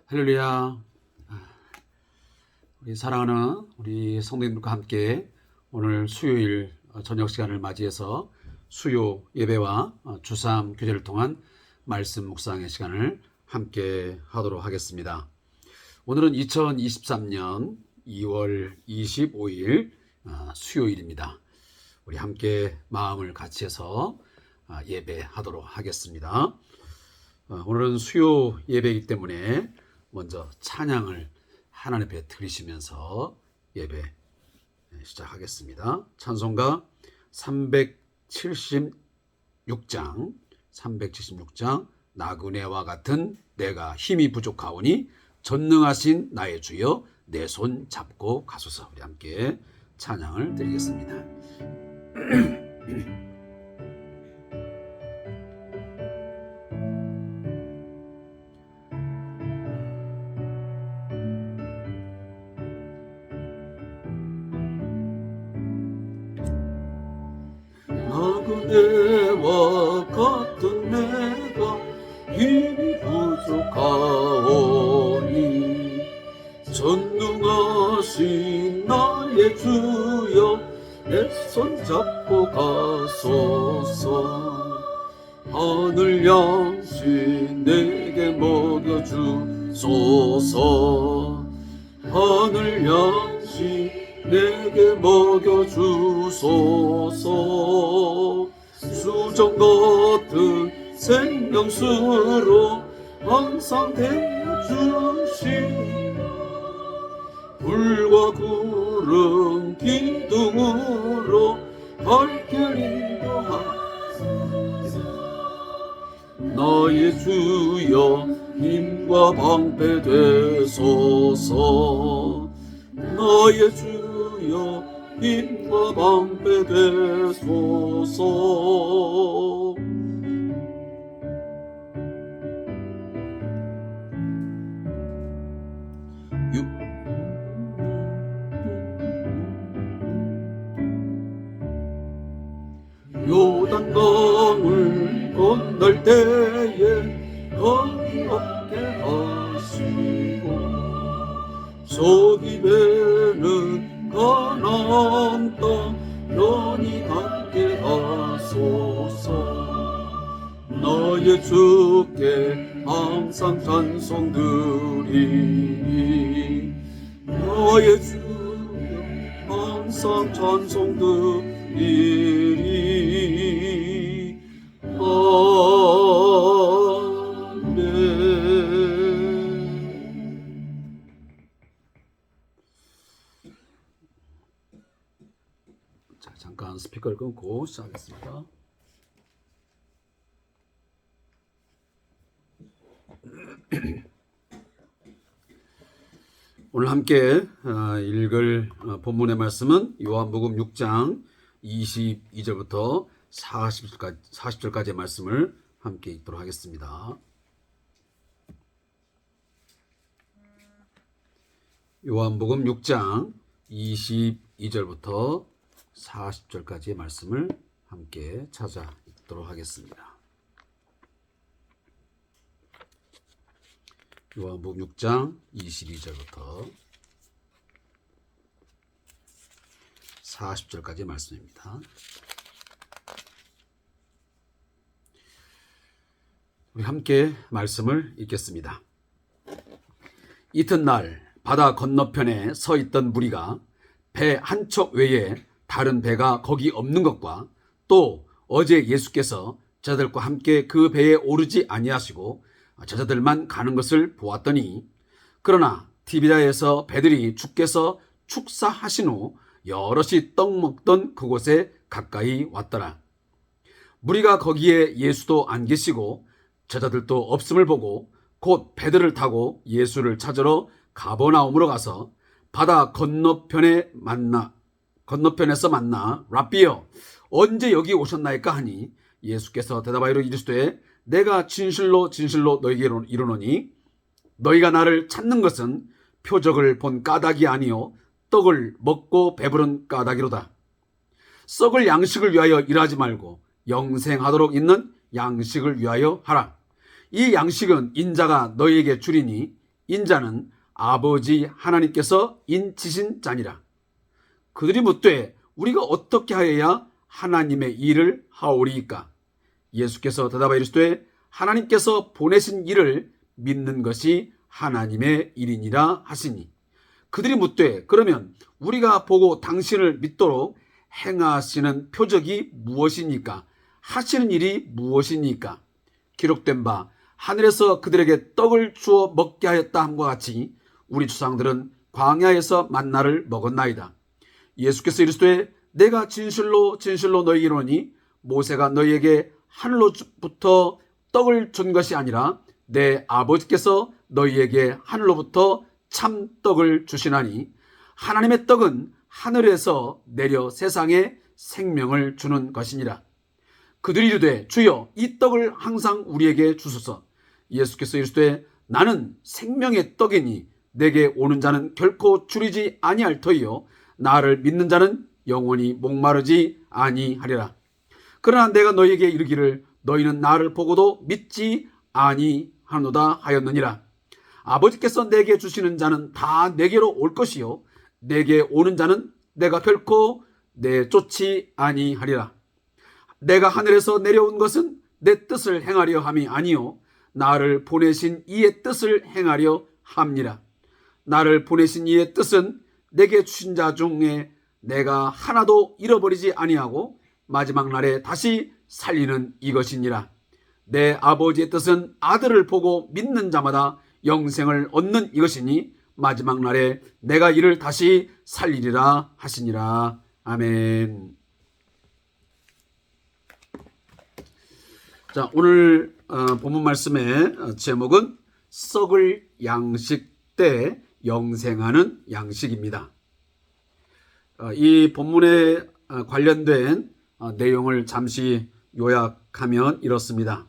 할렐루야. 우리 사랑하는 우리 성도님들과 함께 오늘 수요일 저녁 시간을 맞이해서 수요 예배와 주삼 교제를 통한 말씀 묵상의 시간을 함께 하도록 하겠습니다. 오늘은 2023년 2월 25일 수요일입니다. 우리 함께 마음을 같이 해서 예배하도록 하겠습니다. 오늘은 수요 예배이기 때문에 먼저 찬양을 하나님 앞에 드리시면서 예배 시작하겠습니다. 찬송가 376장 나그네와 같은 내가 힘이 부족하오니 전능하신 나의 주여 내 손 잡고 가소서. 우리 함께 찬양을 드리겠습니다. 나그네와 같은 내가 힘이 부족하오니 전능하신 나의 주여 내 손 잡고 가소서. 하늘 양식 내게 먹여주소서. 하늘 양식 내게 먹여주소서. 수정 같은 생명수로 항상 대주시니 불과 구름 기둥으로 갈 길 인도하소서. 나의 주여 힘과 방패 되소서. 나의 주여 힘과 방패 되소서. 요단강을 건널 때에 겁이 없게 하시고 저기 배는 가나안 땅 편히 갖게 하소서. 나의 주께 항상 찬송 드리니 나의 주여 항상 찬송 드리니 자, 잠깐 스피커를 끊고 시작하겠습니다. 오늘 함께 읽을 본문의 말씀은 요한복음 6장 22절부터 40절까지의 말씀을 함께 읽도록 하겠습니다. 요한복음 6장 22절부터 40절까지의 말씀을 함께 찾아 읽도록 하겠습니다. 요한복음 6장 22절부터 40절까지의 말씀입니다. 우리 함께 말씀을 읽겠습니다. 이튿날 바다 건너편에 서 있던 무리가 배 한 척 외에 다른 배가 거기 없는 것과 또 어제 예수께서 저들과 함께 그 배에 오르지 아니하시고 저자들만 가는 것을 보았더니 그러나 디비다에서 배들이 주께서 축사하신 후 여럿이 떡 먹던 그곳에 가까이 왔더라. 무리가 거기에 예수도 안 계시고 저자들도 없음을 보고 곧 배들을 타고 예수를 찾으러 가버나움으로 가서 바다 건너편에서 만나 랍비여 언제 여기 오셨나이까 하니 예수께서 대답하여 이르시되 내가 진실로 너희에게 이르노니 너희가 나를 찾는 것은 표적을 본 까닭이 아니요 떡을 먹고 배부른 까닭이로다. 썩을 양식을 위하여 일하지 말고 영생하도록 있는 양식을 위하여 하라. 이 양식은 인자가 너희에게 주리니 인자는 아버지 하나님께서 인치신 자니라. 그들이 묻되 우리가 어떻게 하여야 하나님의 일을 하오리이까? 예수께서 대답하여 이르시되 하나님께서 보내신 일을 믿는 것이 하나님의 일이니라 하시니. 그들이 묻되 그러면 우리가 보고 당신을 믿도록 행하시는 표적이 무엇이니까? 하시는 일이 무엇이니까? 기록된 바 하늘에서 그들에게 떡을 주어 먹게 하였다 함과 같이 우리 조상들은 광야에서 만나를 먹었나이다. 예수께서 이르시되 내가 진실로 진실로 너희에게 이르노니 모세가 너희에게 하늘로부터 떡을 준 것이 아니라 내 아버지께서 너희에게 하늘로부터 참 떡을 주시나니 하나님의 떡은 하늘에서 내려 세상에 생명을 주는 것이니라. 그들이 이르되 주여 이 떡을 항상 우리에게 주소서. 예수께서 이르시되 나는 생명의 떡이니 내게 오는 자는 결코 줄이지 아니할 터이요 나를 믿는 자는 영원히 목마르지 아니하리라. 그러나 내가 너희에게 이르기를 너희는 나를 보고도 믿지 아니하노다 하였느니라. 아버지께서 내게 주시는 자는 다 내게로 올 것이요 내게 오는 자는 내가 결코 내쫓지 아니하리라. 내가 하늘에서 내려온 것은 내 뜻을 행하려 함이 아니요 나를 보내신 이의 뜻을 행하려 함니라. 나를 보내신 이의 뜻은 내게 주신 자 중에 내가 하나도 잃어버리지 아니하고 마지막 날에 다시 살리는 이것이니라. 내 아버지의 뜻은 아들을 보고 믿는 자마다 영생을 얻는 이것이니 마지막 날에 내가 이를 다시 살리리라 하시니라. 아멘. 자, 오늘 본문 말씀의 제목은 썩을 양식 때 영생하는 양식입니다. 이 본문에 관련된 내용을 잠시 요약하면 이렇습니다.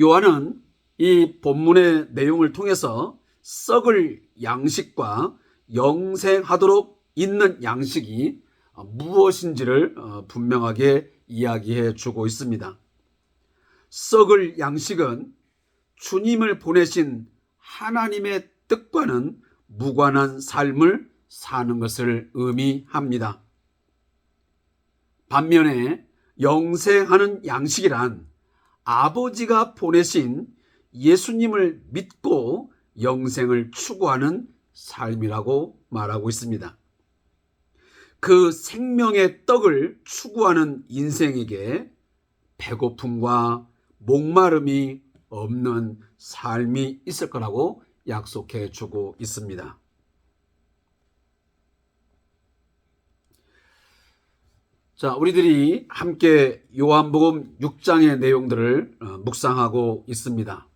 요한은 이 본문의 내용을 통해서 썩을 양식과 영생하도록 있는 양식이 무엇인지를 분명하게 이야기해 주고 있습니다. 썩을 양식은 주님을 보내신 하나님의 뜻과는 무관한 삶을 사는 것을 의미합니다. 반면에 영생하는 양식이란 아버지가 보내신 예수님을 믿고 영생을 추구하는 삶이라고 말하고 있습니다. 그 생명의 떡을 추구하는 인생에게 배고픔과 목마름이 없는 삶이 있을 거라고 약속해 주고 있습니다. 자, 우리들이 함께 요한복음 6장의 내용들을 묵상하고 있습니다.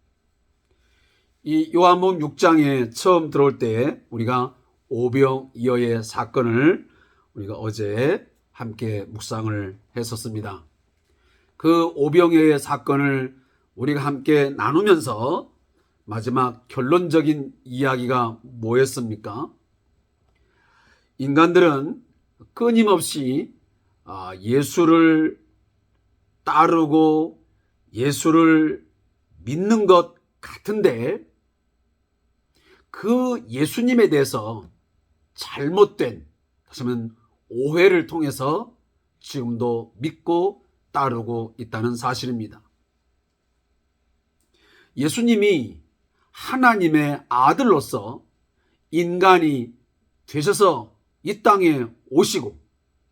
이 요한복음 6장에 처음 들어올 때 우리가 오병이어의 사건을 우리가 어제 함께 묵상을 했었습니다. 그 오병이어의 사건을 우리가 함께 나누면서 마지막 결론적인 이야기가 뭐였습니까? 인간들은 끊임없이 예수를 따르고 예수를 믿는 것 같은데 그 예수님에 대해서 잘못된, 다시 말하면 오해를 통해서 지금도 믿고 따르고 있다는 사실입니다. 예수님이 하나님의 아들로서 인간이 되셔서 이 땅에 오시고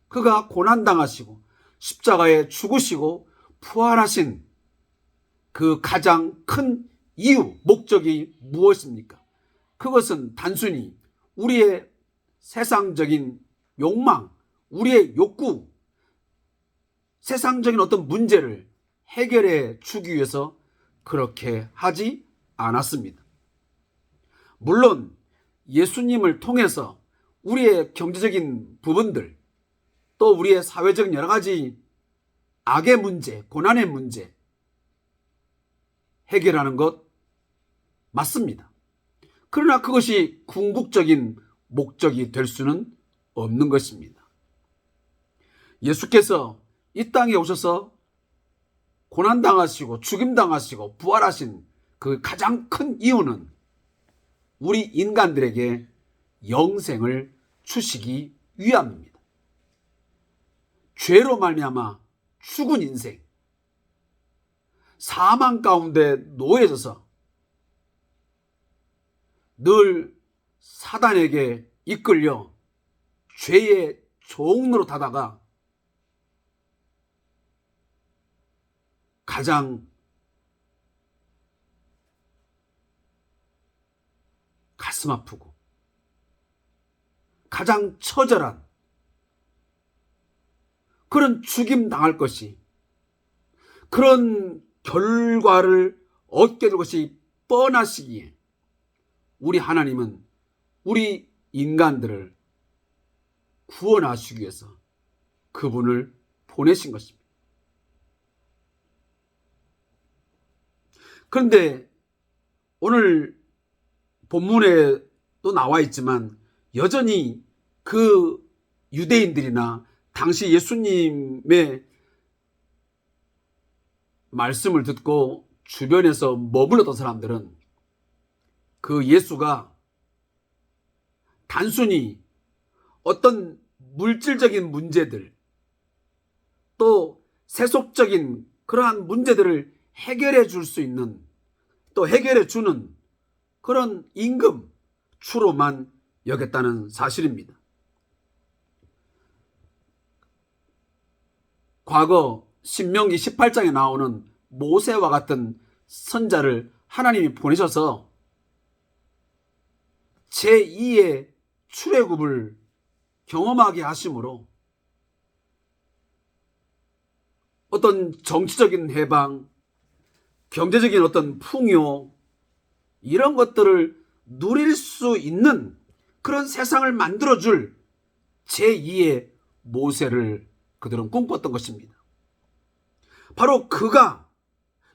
그가 고난당하시고 십자가에 죽으시고 부활하신 그 가장 큰 이유, 목적이 무엇입니까? 그것은 단순히 우리의 세상적인 욕망, 우리의 욕구, 세상적인 어떤 문제를 해결해 주기 위해서 그렇게 하지 않았습니다. 물론 예수님을 통해서 우리의 경제적인 부분들, 또 우리의 사회적인 여러 가지 악의 문제, 고난의 문제 해결하는 것 맞습니다. 그러나 그것이 궁극적인 목적이 될 수는 없는 것입니다. 예수께서 이 땅에 오셔서 고난당하시고 죽임당하시고 부활하신 그 가장 큰 이유는 우리 인간들에게 영생을 주시기 위함입니다. 죄로 말미암아 죽은 인생, 사망 가운데 놓여져서 늘 사단에게 이끌려 죄의 종로로 타다가 가장 가슴 아프고 가장 처절한 그런 죽임 당할 것이, 그런 결과를 얻게 될 것이 뻔하시기에 우리 하나님은 우리 인간들을 구원하시기 위해서 그분을 보내신 것입니다. 그런데 오늘 본문에도 나와 있지만 여전히 그 유대인들이나 당시 예수님의 말씀을 듣고 주변에서 머물렀던 사람들은 그 예수가 단순히 어떤 물질적인 문제들, 또 세속적인 그러한 문제들을 해결해 줄 수 있는, 또 해결해 주는 그런 임금 주로만 여겼다는 사실입니다. 과거 신명기 18장에 나오는 모세와 같은 선자를 하나님이 보내셔서 제2의 출애굽을 경험하게 하심으로 어떤 정치적인 해방, 경제적인 어떤 풍요, 이런 것들을 누릴 수 있는 그런 세상을 만들어줄 제2의 모세를 그들은 꿈꿨던 것입니다. 바로 그가,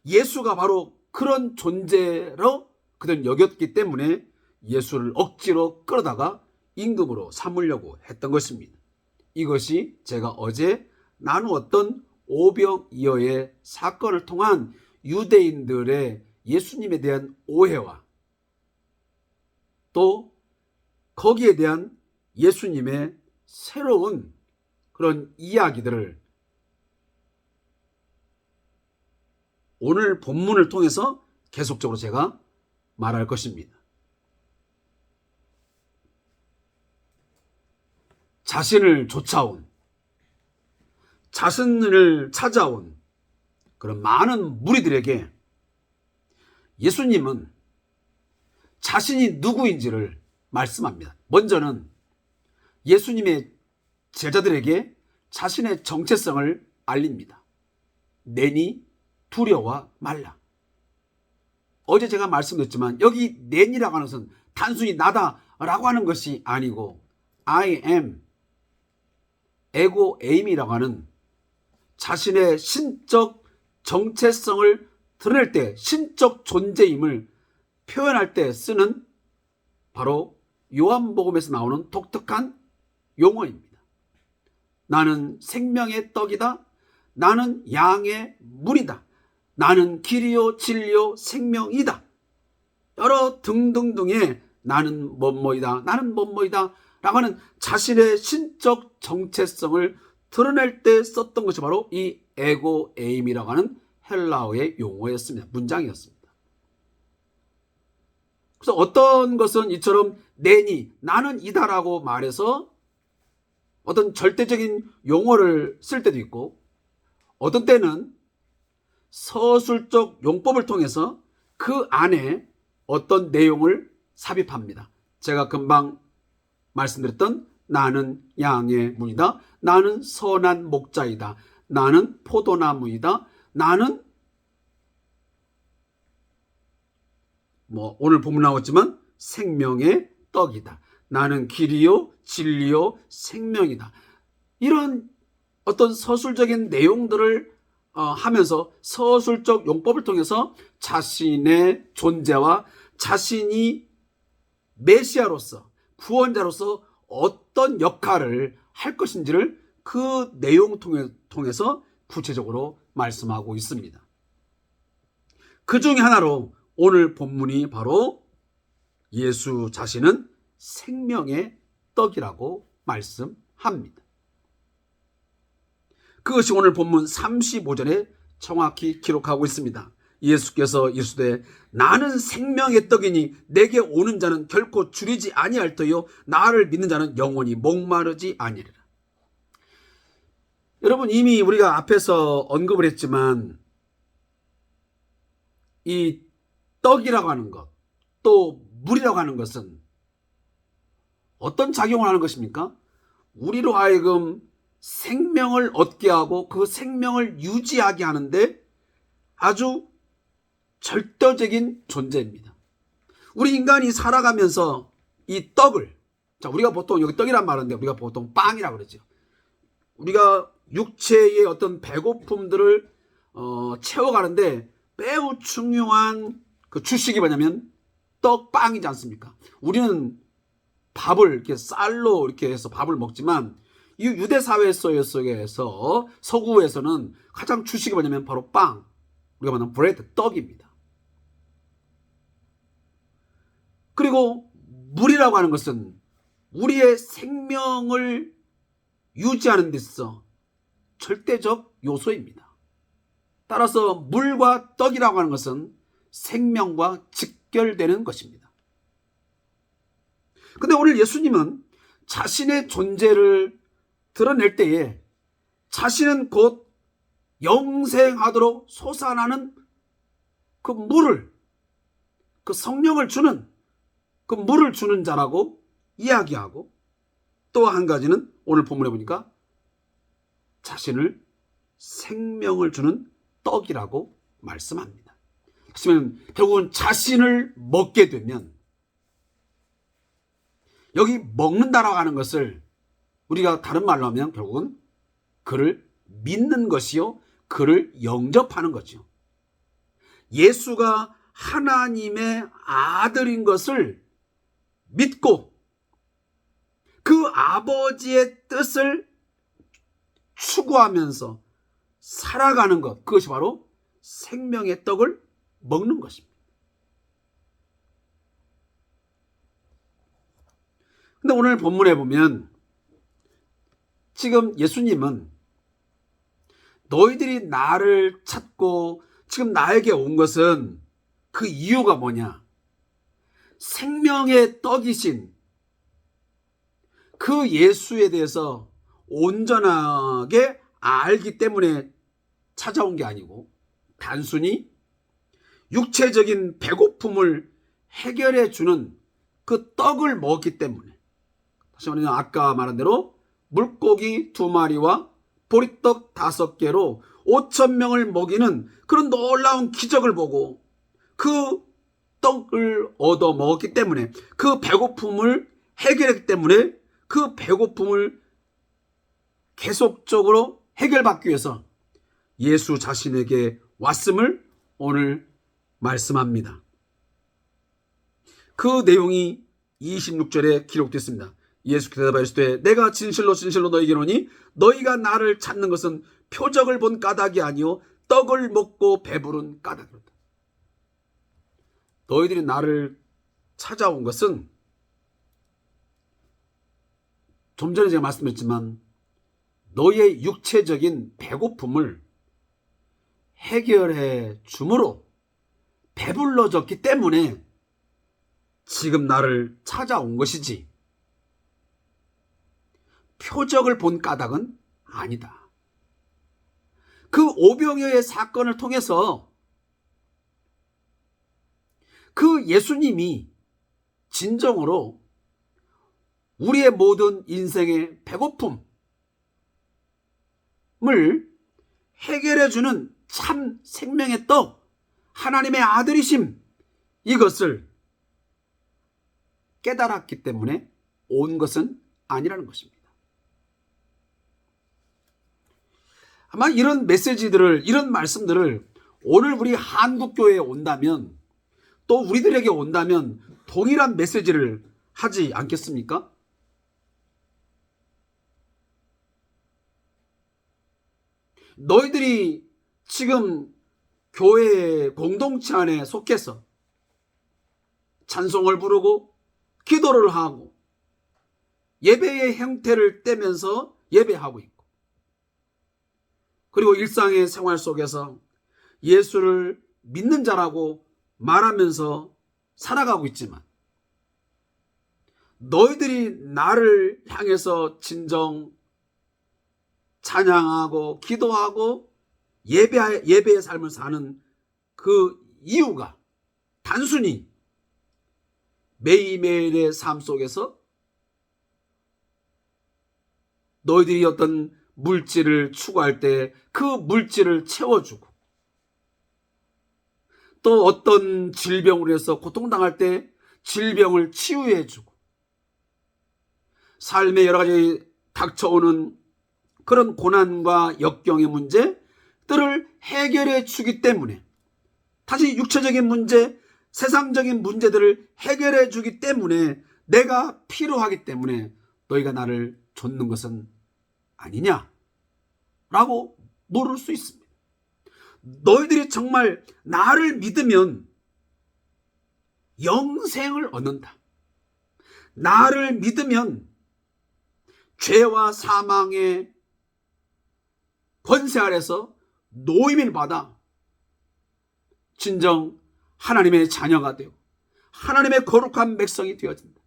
예수가 바로 그런 존재로 그들은 여겼기 때문에 예수를 억지로 끌어다가 임금으로 삼으려고 했던 것입니다. 이것이 제가 어제 나누었던 오병이어의 사건을 통한 유대인들의 예수님에 대한 오해와 또 거기에 대한 예수님의 새로운 그런 이야기들을 오늘 본문을 통해서 계속적으로 제가 말할 것입니다. 자신을 쫓아온, 자신을 찾아온 그런 많은 무리들에게 예수님은 자신이 누구인지를 말씀합니다. 먼저는 예수님의 제자들에게 자신의 정체성을 알립니다. 내니 두려워 말라. 어제 제가 말씀드렸지만 여기 내니라고 하는 것은 단순히 나다라고 하는 것이 아니고 I am, 에고 에임이라고 하는 자신의 신적 정체성을 드러낼 때, 신적 존재임을 표현할 때 쓰는 바로 요한복음에서 나오는 독특한 용어입니다. 나는 생명의 떡이다. 나는 양의 문이다. 나는 길이요 진리요 생명이다. 여러 등등등의 나는 뭐뭐이다. 나는 뭐뭐이다. 라고 하는 자신의 신적 정체성을 드러낼 때 썼던 것이 바로 이 에고 에임이라고 하는 헬라어의 용어였습니다. 문장이었습니다. 그래서 어떤 것은 이처럼 내니 나는 이다라고 말해서 어떤 절대적인 용어를 쓸 때도 있고, 어떤 때는 서술적 용법을 통해서 그 안에 어떤 내용을 삽입합니다. 제가 금방 말씀드렸던 나는 양의 문이다. 나는 선한 목자이다. 나는 포도나무이다. 나는 오늘 본문 나왔지만 생명의 떡이다. 나는 길이요 진리요 생명이다. 이런 어떤 서술적인 내용들을 하면서 서술적 용법을 통해서 자신의 존재와 자신이 메시아로서, 구원자로서 어떤 역할을 할 것인지를 그 내용 통해서 구체적으로 말씀하고 있습니다. 그 중에 하나로 오늘 본문이 바로 예수 자신은 생명의 떡이라고 말씀합니다. 그것이 오늘 본문 35절에 정확히 기록하고 있습니다. 예수께서 이르시되 나는 생명의 떡이니 내게 오는 자는 결코 줄이지 아니할 터요 나를 믿는 자는 영원히 목마르지 아니하리라. 여러분, 이미 우리가 앞에서 언급을 했지만 이 떡이라고 하는 것, 또 물이라고 하는 것은 어떤 작용을 하는 것입니까? 우리로 하여금 생명을 얻게 하고 그 생명을 유지하게 하는데 아주 절대적인 존재입니다. 우리 인간이 살아가면서 이 떡을, 자, 우리가 보통 여기 떡이란 말인데 우리가 보통 빵이라고 그러죠. 우리가 육체의 어떤 배고픔들을 채워가는데 매우 중요한 그 주식이 뭐냐면 떡빵이지 않습니까? 우리는 밥을 이렇게 쌀로 이렇게 해서 밥을 먹지만 이 유대 사회 속에서 서구에서는 가장 주식이 뭐냐면 바로 빵, 우리가 말하는 브레드, 떡입니다. 그리고 물이라고 하는 것은 우리의 생명을 유지하는 데 있어 절대적 요소입니다. 따라서 물과 떡이라고 하는 것은 생명과 직결되는 것입니다. 근데 오늘 예수님은 자신의 존재를 드러낼 때에 자신은 곧 영생하도록 솟아나는 그 물을, 그 성령을 주는, 그 물을 주는 자라고 이야기하고, 또 한 가지는 오늘 본문에 보니까 자신을 생명을 주는 떡이라고 말씀합니다. 그렇지만 결국은 자신을 먹게 되면, 여기 먹는다라고 하는 것을 우리가 다른 말로 하면 결국은 그를 믿는 것이요, 그를 영접하는 거죠. 예수가 하나님의 아들인 것을 믿고 그 아버지의 뜻을 추구하면서 살아가는 것, 그것이 바로 생명의 떡을 먹는 것입니다. 근데 오늘 본문에 보면 지금 예수님은 너희들이 나를 찾고 지금 나에게 온 것은 그 이유가 뭐냐? 생명의 떡이신 그 예수에 대해서 온전하게 알기 때문에 찾아온 게 아니고 단순히 육체적인 배고픔을 해결해 주는 그 떡을 먹었기 때문에, 다시 말하면 아까 말한 대로 물고기 2마리와 보리떡 5개로 5,000명을 먹이는 그런 놀라운 기적을 보고 그 떡을 얻어 먹었기 때문에, 그 배고픔을 해결했기 때문에 그 배고픔을 계속적으로 해결받기 위해서 예수 자신에게 왔음을 오늘 말씀합니다. 그 내용이 26절에 기록됐습니다. 예수께서 대답하시되 내가 진실로 진실로 너희에게 이르노니 너희가 나를 찾는 것은 표적을 본 까닭이 아니요 떡을 먹고 배부른 까닭이로다. 너희들이 나를 찾아온 것은 좀 전에 제가 말씀드렸지만 너희의 육체적인 배고픔을 해결해 주므로 배불러졌기 때문에 지금 나를 찾아온 것이지 표적을 본 까닭은 아니다. 그 오병이어의 사건을 통해서 그 예수님이 진정으로 우리의 모든 인생의 배고픔을 해결해주는 참 생명의 떡, 하나님의 아들이심, 이것을 깨달았기 때문에 온 것은 아니라는 것입니다. 아마 이런 메시지들을, 이런 말씀들을 오늘 우리 한국교회에 온다면, 또 우리들에게 온다면 동일한 메시지를 하지 않겠습니까? 너희들이 지금 교회 공동체 안에 속해서 찬송을 부르고 기도를 하고 예배의 형태를 떼면서 예배하고 있고, 그리고 일상의 생활 속에서 예수를 믿는 자라고 말하면서 살아가고 있지만, 너희들이 나를 향해서 진정 찬양하고 기도하고 예배의 삶을 사는 그 이유가 단순히 매일매일의 삶 속에서 너희들이 어떤 물질을 추구할 때 그 물질을 채워주고, 또 어떤 질병으로 해서 고통당할 때 질병을 치유해주고, 삶의 여러 가지 닥쳐오는 그런 고난과 역경의 문제들을 해결해 주기 때문에, 다시 육체적인 문제, 세상적인 문제들을 해결해 주기 때문에, 내가 필요하기 때문에 너희가 나를 좇는 것은 아니냐라고 물을 수 있습니다. 너희들이 정말 나를 믿으면 영생을 얻는다. 나를 믿으면 죄와 사망의 권세 아래서 노임을 받아 진정 하나님의 자녀가 되고 하나님의 거룩한 백성이 되어진다.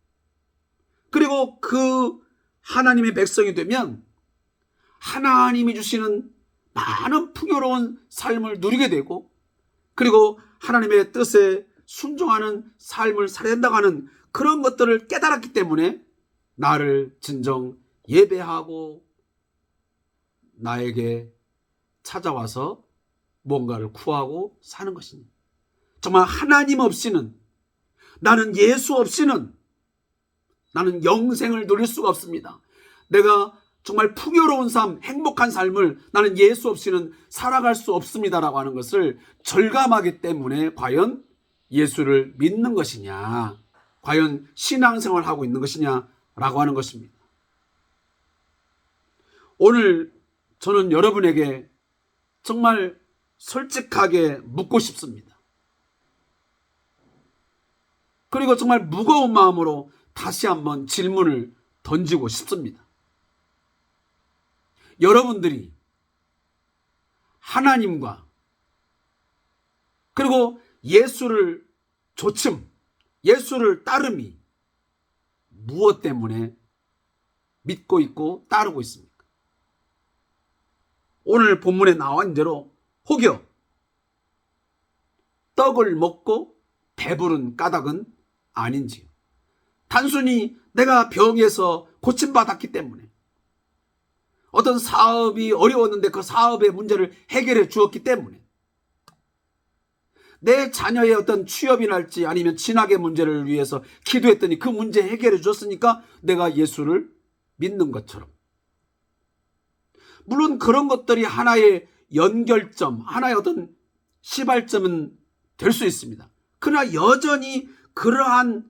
그리고 그 하나님의 백성이 되면 하나님이 주시는 많은 풍요로운 삶을 누리게 되고, 그리고 하나님의 뜻에 순종하는 삶을 살아야 된다고 하는 그런 것들을 깨달았기 때문에 나를 진정 예배하고 나에게 찾아와서 뭔가를 구하고 사는 것입니다. 정말 하나님 없이는, 나는 예수 없이는 나는 영생을 누릴 수가 없습니다. 내가 정말 풍요로운 삶, 행복한 삶을 나는 예수 없이는 살아갈 수 없습니다라고 하는 것을 절감하기 때문에 과연 예수를 믿는 것이냐, 과연 신앙생활을 하고 있는 것이냐라고 하는 것입니다. 오늘 저는 여러분에게 정말 솔직하게 묻고 싶습니다. 그리고 정말 무거운 마음으로 다시 한번 질문을 던지고 싶습니다. 여러분들이 하나님과 그리고 예수를 조침, 예수를 따름이 무엇 때문에 믿고 있고 따르고 있습니까? 오늘 본문에 나온 대로 혹여 떡을 먹고 배부른 까닭은 아닌지요. 단순히 내가 병에서 고침받았기 때문에, 어떤 사업이 어려웠는데 그 사업의 문제를 해결해 주었기 때문에, 내 자녀의 어떤 취업이랄지 아니면 진학의 문제를 위해서 기도했더니 그 문제 해결해 주었으니까 내가 예수를 믿는 것처럼, 물론 그런 것들이 하나의 연결점, 하나의 어떤 시발점은 될 수 있습니다. 그러나 여전히 그러한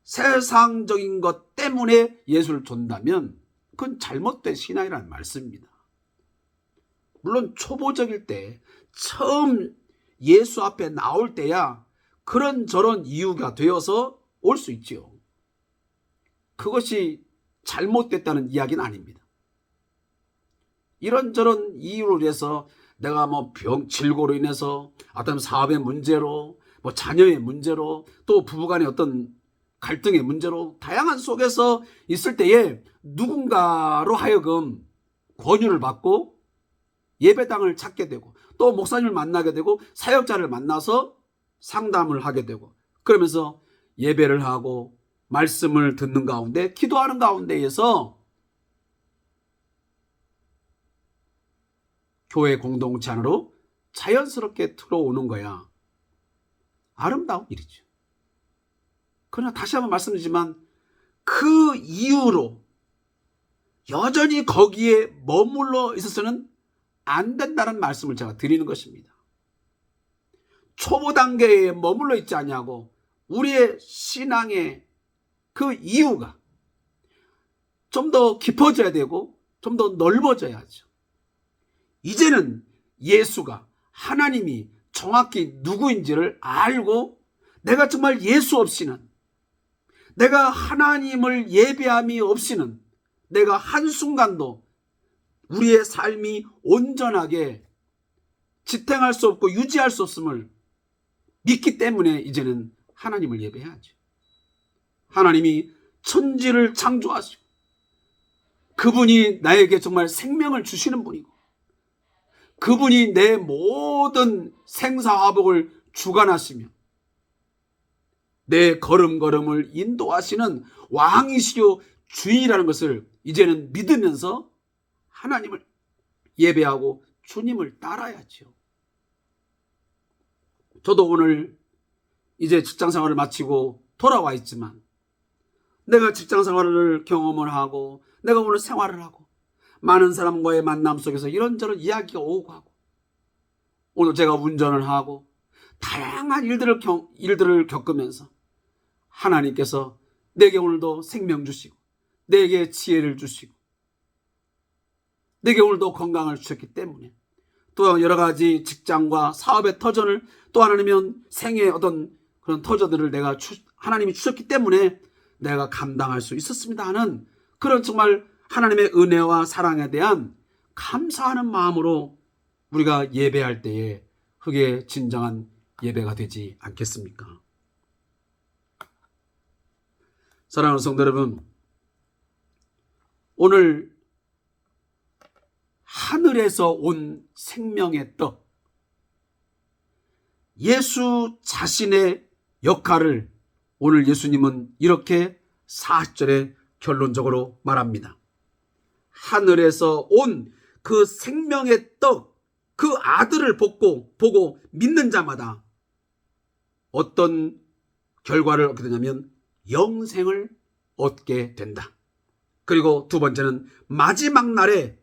세상적인 것 때문에 예수를 좇는다면 그건 잘못된 신앙이라는 말씀입니다. 물론 초보적일 때, 처음 예수 앞에 나올 때야 그런저런 이유가 되어서 올 수 있지요. 그것이 잘못됐다는 이야기는 아닙니다. 이런저런 이유로 인해서 내가 뭐 질고로 인해서 어떤 사업의 문제로, 뭐 자녀의 문제로, 또 부부간의 어떤 갈등의 문제로 다양한 속에서 있을 때에 누군가로 하여금 권유를 받고 예배당을 찾게 되고, 또 목사님을 만나게 되고 사역자를 만나서 상담을 하게 되고, 그러면서 예배를 하고 말씀을 듣는 가운데, 기도하는 가운데에서 교회 공동체 안으로 자연스럽게 들어오는 거야. 아름다운 일이죠. 그러나 다시 한번 말씀드리지만 그 이후로 여전히 거기에 머물러 있어서는 안 된다는 말씀을 제가 드리는 것입니다. 초보 단계에 머물러 있지 않냐고, 우리의 신앙의 그 이유가 좀 더 깊어져야 되고 좀 더 넓어져야죠. 이제는 예수가, 하나님이 정확히 누구인지를 알고 내가 정말 예수 없이는, 내가 하나님을 예배함이 없이는 내가 한순간도 우리의 삶이 온전하게 지탱할 수 없고 유지할 수 없음을 믿기 때문에 이제는 하나님을 예배해야죠. 하나님이 천지를 창조하시고 그분이 나에게 정말 생명을 주시는 분이고 그분이 내 모든 생사화복을 주관하시며 내 걸음걸음을 인도하시는 왕이시요 주인이라는 것을 이제는 믿으면서 하나님을 예배하고 주님을 따라야죠. 저도 오늘 이제 직장생활을 마치고 돌아와 있지만 내가 직장생활을 경험을 하고 내가 오늘 생활을 하고 많은 사람과의 만남 속에서 이런저런 이야기가 오고 하고 오늘 제가 운전을 하고 다양한 일들을 겪으면서 하나님께서 내게 오늘도 생명 주시고 내게 지혜를 주시고 내게 오늘도 건강을 주셨기 때문에 또 여러 가지 직장과 사업의 터전을 또 하나님은 생애의 어떤 그런 터전들을 하나님이 주셨기 때문에 내가 감당할 수 있었습니다 하는 그런 정말 하나님의 은혜와 사랑에 대한 감사하는 마음으로 우리가 예배할 때에 그게 진정한 예배가 되지 않겠습니까? 사랑하는 성도 여러분, 오늘 하늘에서 온 생명의 떡, 예수 자신의 역할을 오늘 예수님은 이렇게 40절에 결론적으로 말합니다. 하늘에서 온 그 생명의 떡, 그 아들을 보고 믿는 자마다 어떤 결과를 얻게 되냐면 영생을 얻게 된다. 그리고 두 번째는 마지막 날에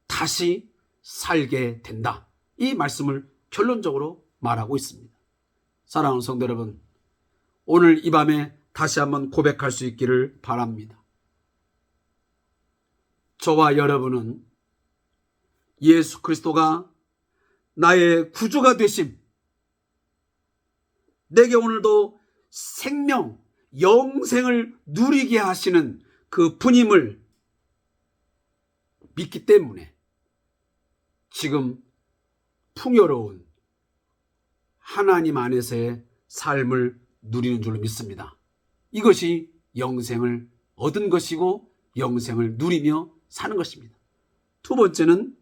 다시 살게 된다. 이 말씀을 결론적으로 말하고 있습니다. 사랑하는 성도 여러분, 오늘 이 밤에 다시 한번 고백할 수 있기를 바랍니다. 저와 여러분은 예수 그리스도가 나의 구주가 되심, 내게 오늘도 생명, 영생을 누리게 하시는 그 분임을 믿기 때문에 지금 풍요로운 하나님 안에서의 삶을 누리는 줄로 믿습니다. 이것이 영생을 얻은 것이고 영생을 누리며 사는 것입니다. 두 번째는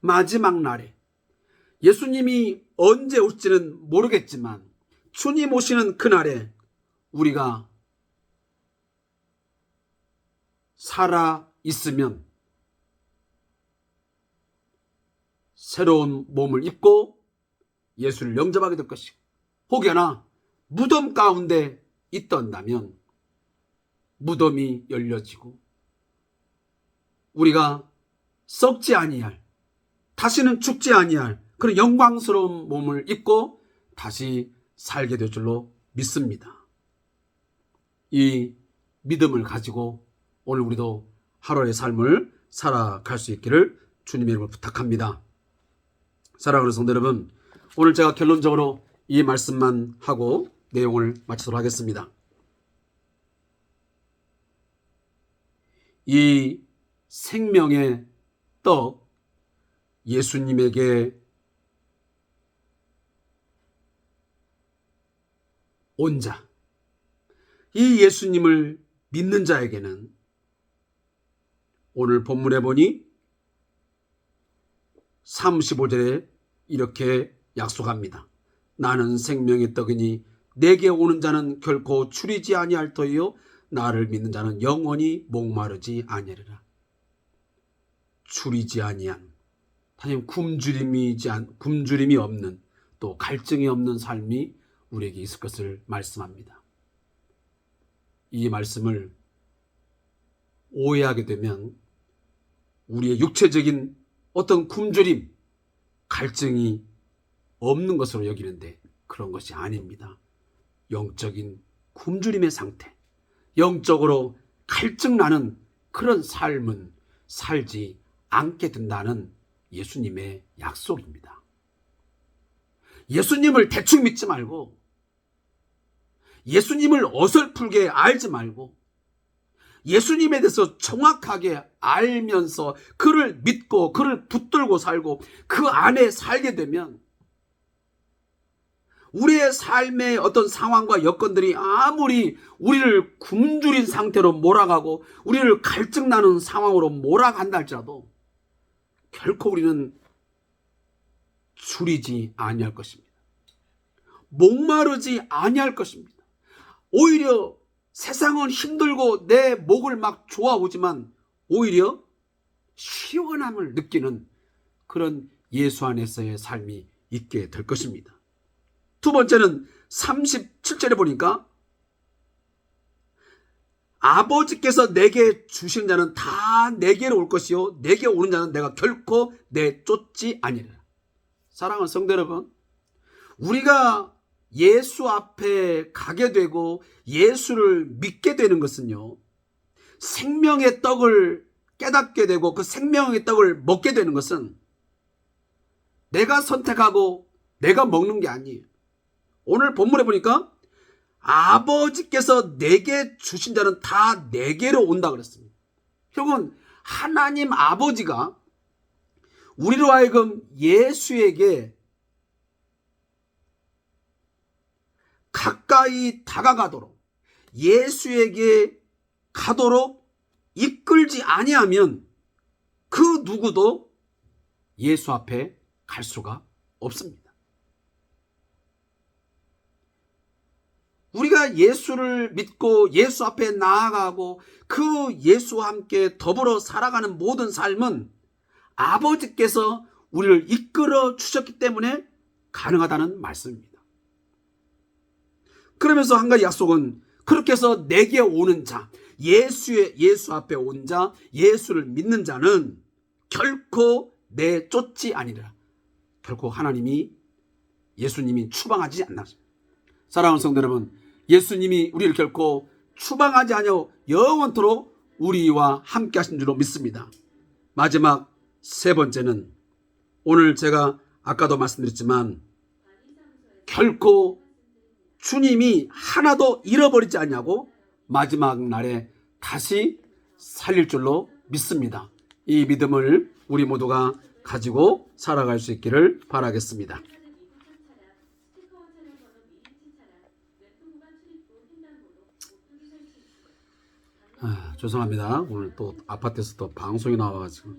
마지막 날에 예수님이 언제 올지는 모르겠지만 주님 오시는 그날에 우리가 살아 있으면 새로운 몸을 입고 예수를 영접하게 될 것이고 혹여나 무덤 가운데 있던다면 무덤이 열려지고 우리가 썩지 아니할, 다시는 죽지 아니할 그런 영광스러운 몸을 입고 다시 살게 될 줄로 믿습니다. 이 믿음을 가지고 오늘 우리도 하루의 삶을 살아갈 수 있기를 주님의 이름으로 부탁합니다. 사랑하는 성도 여러분, 오늘 제가 결론적으로 이 말씀만 하고 내용을 마치도록 하겠습니다. 이 생명의 떡, 예수님에게 온 자, 이 예수님을 믿는 자에게는 오늘 본문에 보니 35절에 이렇게 약속합니다. 나는 생명의 떡이니 내게 오는 자는 결코 추리지 아니할 터이요 나를 믿는 자는 영원히 목마르지 아니하리라. 추리지 아니한, 다시 굶주림이 없는, 또 갈증이 없는 삶이 우리에게 있을 것을 말씀합니다. 이 말씀을 오해하게 되면 우리의 육체적인 어떤 굶주림, 갈증이 없는 것으로 여기는데 그런 것이 아닙니다. 영적인 굶주림의 상태, 영적으로 갈증나는 그런 삶은 살지 않게 된다는 예수님의 약속입니다. 예수님을 대충 믿지 말고 예수님을 어설프게 알지 말고 예수님에 대해서 정확하게 알면서 그를 믿고 그를 붙들고 살고 그 안에 살게 되면 우리의 삶의 어떤 상황과 여건들이 아무리 우리를 굶주린 상태로 몰아가고 우리를 갈증나는 상황으로 몰아간다 할지라도 결코 우리는 줄이지 아니할 것입니다. 목마르지 아니할 것입니다. 오히려 세상은 힘들고 내 목을 막 조아오지만 오히려 시원함을 느끼는 그런 예수 안에서의 삶이 있게 될 것입니다. 두 번째는 37절에 보니까 아버지께서 내게 주신 자는 다 내게로 올 것이요 내게 오는 자는 내가 결코 내쫓지 아니리라. 사랑하는 성도 여러분, 우리가 예수 앞에 가게 되고 예수를 믿게 되는 것은요, 생명의 떡을 깨닫게 되고 그 생명의 떡을 먹게 되는 것은 내가 선택하고 내가 먹는 게 아니에요. 오늘 본문에 보니까 아버지께서 내게 주신 자는 다 내게로 온다 그랬습니다. 결국은 하나님 아버지가 우리로 하여금 예수에게 가까이 다가가도록 예수에게 가도록 이끌지 아니하면 그 누구도 예수 앞에 갈 수가 없습니다. 우리가 예수를 믿고 예수 앞에 나아가고 그 예수와 함께 더불어 살아가는 모든 삶은 아버지께서 우리를 이끌어 주셨기 때문에 가능하다는 말씀입니다. 그러면서 한 가지 약속은 그렇게 해서 내게 오는 자, 예수 앞에 온 자, 예수를 믿는 자는 결코 내쫓지 아니라 결코 예수님이 추방하지 않나. 사랑하는 성도 여러분, 예수님이 우리를 결코 추방하지 아니하고 영원토록 우리와 함께 하신 줄로 믿습니다. 마지막 세 번째는 오늘 제가 아까도 말씀드렸지만 결코 주님이 하나도 잃어버리지 않냐고 마지막 날에 다시 살릴 줄로 믿습니다. 이 믿음을 우리 모두가 가지고 살아갈 수 있기를 바라겠습니다. 죄송합니다. 오늘 또 아파트에서 또 방송이 나와가지고.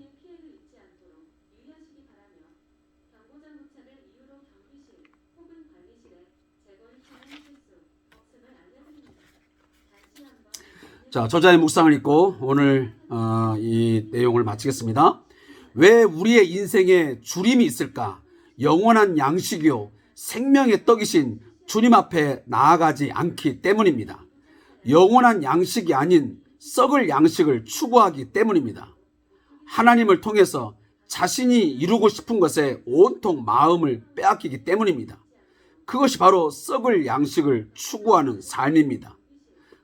자, 저자의 묵상을 읽고 오늘 이 내용을 마치겠습니다. 왜 우리의 인생에 주림이 있을까? 영원한 양식이요 생명의 떡이신 주님 앞에 나아가지 않기 때문입니다. 영원한 양식이 아닌 썩을 양식을 추구하기 때문입니다. 하나님을 통해서 자신이 이루고 싶은 것에 온통 마음을 빼앗기기 때문입니다. 그것이 바로 썩을 양식을 추구하는 삶입니다.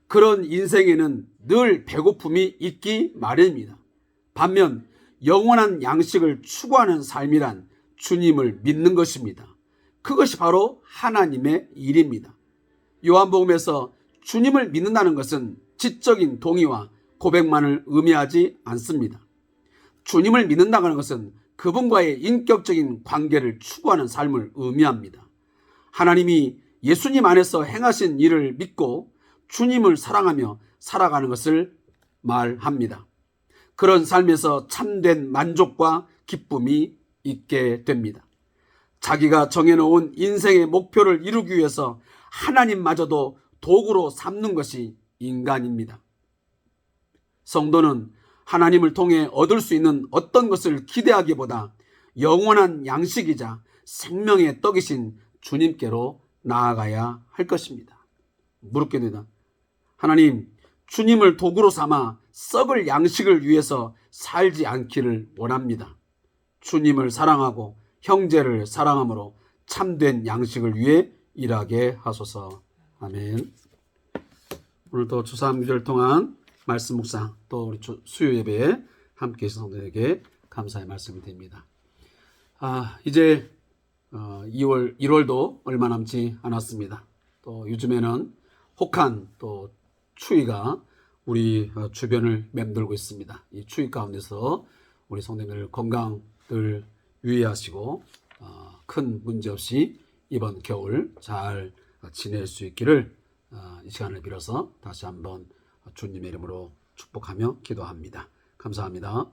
그런 인생에는 늘 배고픔이 있기 마련입니다. 반면 영원한 양식을 추구하는 삶이란 주님을 믿는 것입니다. 그것이 바로 하나님의 일입니다. 요한복음에서 주님을 믿는다는 것은 지적인 동의와 고백만을 의미하지 않습니다. 주님을 믿는다는 것은 그분과의 인격적인 관계를 추구하는 삶을 의미합니다. 하나님이 예수님 안에서 행하신 일을 믿고 주님을 사랑하며 살아가는 것을 말합니다. 그런 삶에서 참된 만족과 기쁨이 있게 됩니다. 자기가 정해놓은 인생의 목표를 이루기 위해서 하나님마저도 도구로 삼는 것이 인간입니다. 성도는 하나님을 통해 얻을 수 있는 어떤 것을 기대하기보다 영원한 양식이자 생명의 떡이신 주님께로 나아가야 할 것입니다. 무릎겠습니다. 하나님, 주님을 도구로 삼아 썩을 양식을 위해서 살지 않기를 원합니다. 주님을 사랑하고 형제를 사랑함으로 참된 양식을 위해 일하게 하소서. 아멘. 오늘도 주 3주를 통한 말씀 묵상, 또 우리 수요 예배에 함께 해주신 성도에게 감사의 말씀이 됩니다. 이제 1월도 얼마 남지 않았습니다. 또 요즘에는 혹한 또 추위가 우리 주변을 맴돌고 있습니다. 이 추위 가운데서 우리 성도님들 건강들 유의하시고 큰 문제 없이 이번 겨울 잘 지낼 수 있기를 이 시간을 빌어서 다시 한번 주님의 이름으로 축복하며 기도합니다. 감사합니다.